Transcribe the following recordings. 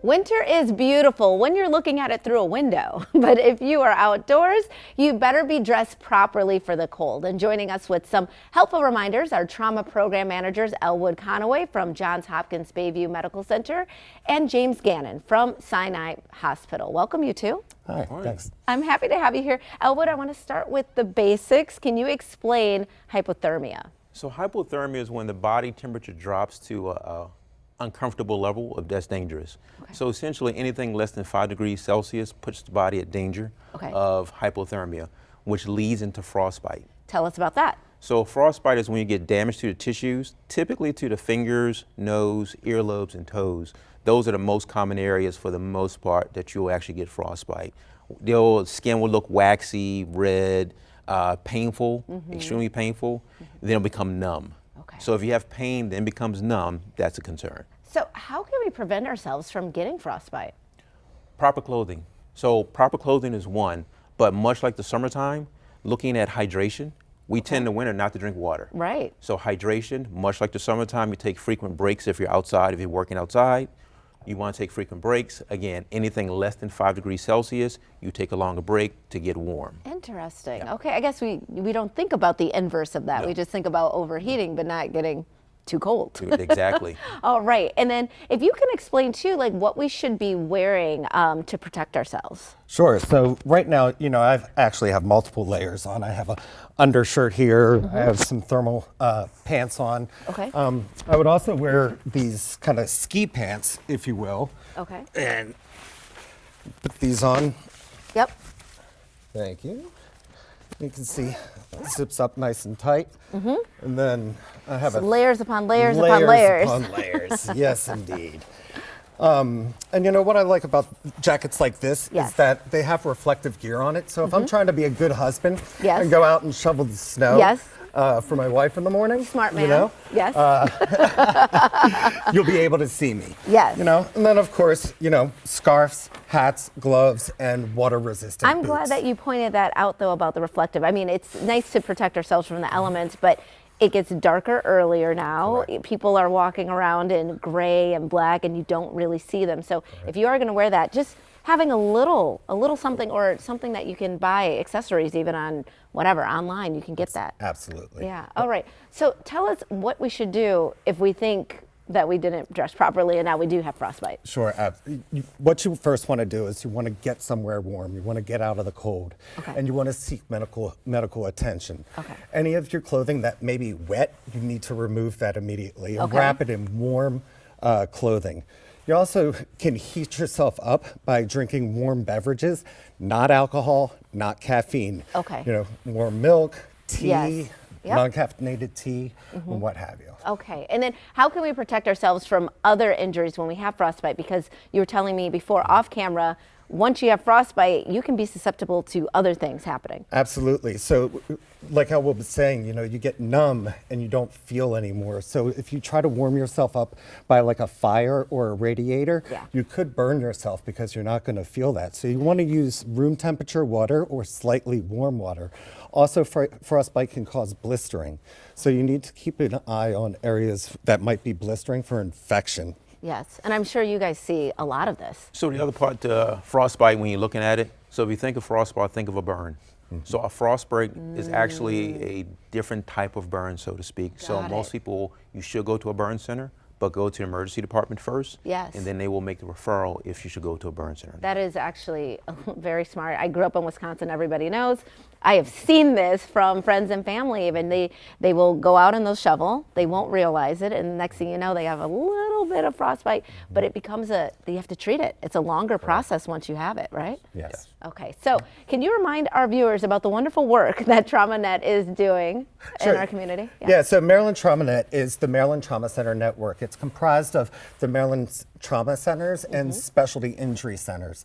Winter is beautiful when you're looking at it through a window, but if you are outdoors, you better be dressed properly for the cold. And joining us with some helpful reminders are trauma program managers Elwood Conaway from Johns Hopkins Bayview Medical Center and James Gannon from Sinai Hospital. Welcome, you two. Hi, thanks. I'm happy to have you here. Elwood, I want to start with the basics. Can you explain hypothermia? So hypothermia is when the body temperature drops to a uncomfortable level that's dangerous. Okay. So essentially anything less than 5 degrees Celsius puts the body at danger of hypothermia, which leads into frostbite. Tell us about that. So frostbite is when you get damage to the tissues, typically to the fingers, nose, earlobes, and toes. Those are the most common areas for the most part that you'll actually get frostbite. The skin will look waxy, red, painful, extremely painful, then it'll become numb. Okay. So if you have pain, then becomes numb, that's a concern. So how can we prevent ourselves from getting frostbite? Proper clothing. So proper clothing is one, but much like the summertime, looking at hydration, we tend in the winter not to drink water. Right. So hydration, much like the summertime, you take frequent breaks if you're outside, if you're working outside. You want to take frequent breaks. Again, anything less than 5 degrees Celsius, you take a longer break to get warm. Interesting. Yeah. Okay, I guess we don't think about the inverse of that. No. We just think about overheating, but not getting too cold. Exactly. All right, and then if you can explain too, like what we should be wearing to protect ourselves. Sure. So right now, I actually have multiple layers on. I have a undershirt here. I have some thermal pants on. Okay. I would also wear these kind of ski pants, if you will. Okay. And put these on. Yep. Thank you. You can see it zips up nice and tight. And then I have Layers upon layers upon layers. upon layers. Yes, indeed. And what I like about jackets like this Yes. is that they have reflective gear on it. So if I'm trying to be a good husband Yes. and go out and shovel the snow Yes. For my wife in the morning, Smart man. Yes. you'll be able to see me. Yes. And then of course, scarves, hats, gloves, and water resistant I'm glad that you pointed that out though about the reflective. I mean, it's nice to protect ourselves from the elements, but it gets darker earlier now. Correct. People are walking around in gray and black and you don't really see them. So if you are going to wear that, just having a little something or something that you can buy, accessories even on whatever, online, you can get that. Absolutely. Yeah. All right. So tell us what we should do if we think that we didn't dress properly and now we do have frostbite. Sure. What you first want to do is you want to get somewhere warm. You want to get out of the cold. Okay. And you want to seek medical attention. Okay. Any of your clothing that may be wet, you need to remove that immediately and Okay. wrap it in warm clothing. You also can heat yourself up by drinking warm beverages, not alcohol, not caffeine. Okay. Warm milk, tea, Yes. Yep. non-caffeinated tea, and what have you. Okay, and then how can we protect ourselves from other injuries when we have frostbite? Because you were telling me before off camera, once you have frostbite, you can be susceptible to other things happening. Absolutely. So like I was saying, you get numb and you don't feel anymore. So if you try to warm yourself up by like a fire or a radiator, Yeah. you could burn yourself because you're not going to feel that. So you want to use room temperature water or slightly warm water. Also, frostbite can cause blistering. So you need to keep an eye on areas that might be blistering for infection. Yes, and I'm sure you guys see a lot of this. So the other part to frostbite, when you're looking at it, so if you think of frostbite, think of a burn. So a frostbite is actually a different type of burn, so to speak. So Got most it. people, you should go to a burn center, but go to the emergency department first. Yes. And then they will make the referral if you should go to a burn center. That is actually very smart. I grew up in Wisconsin, everybody knows. I have seen this from friends and family even. They will go out and they'll shovel, they won't realize it, and the next thing you know, they have a little bit of frostbite, but it becomes you have to treat it. It's a longer process once you have it, right? Yes. Okay, so can you remind our viewers about the wonderful work that TraumaNet is doing in Sure. our community? Yeah, so Maryland TraumaNet is the Maryland Trauma Center network. It's comprised of the Maryland Trauma Centers and Specialty Injury Centers.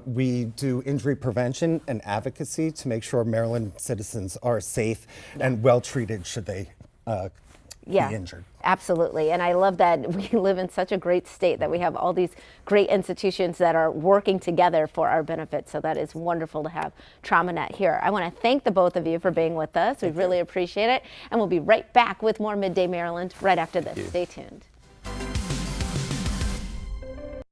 We do injury prevention and advocacy to make sure Maryland citizens are safe and well treated should they be injured. Absolutely. And I love that we live in such a great state that we have all these great institutions that are working together for our benefit. So that is wonderful to have TraumaNet here. I want to thank the both of you for being with us. We really appreciate it. And we'll be right back with more Midday Maryland right after this. Stay tuned.